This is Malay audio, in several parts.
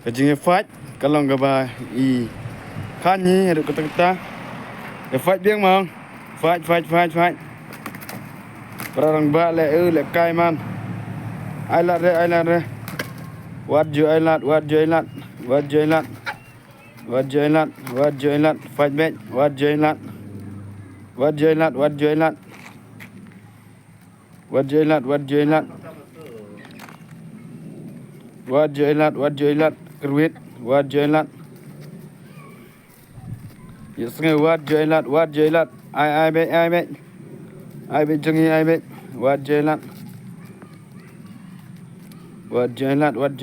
Kajing fight kalau gaba I kan ni ada kata-kata fight biang mang fight perang ba le kai man ailat re what you ailat fight back what you ailat kerwit what you ailat yes ngai what you ailat ai bet jengi ai bet what you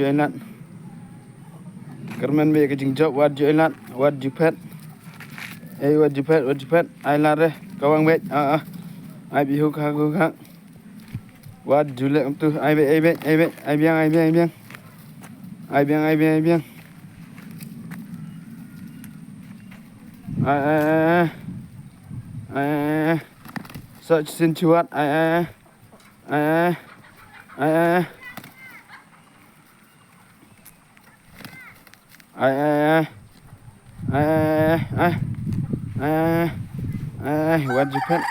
ailat kerman be kajing job what you ailat what you pet ailat re kawang bet ai bi hu kha what you le tu ai bet ai biang such sin chuat what you pet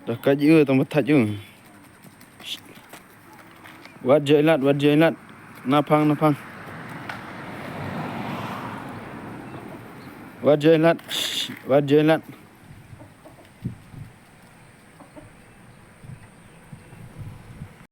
dah kaji tambah tak je what jailat napang what jailat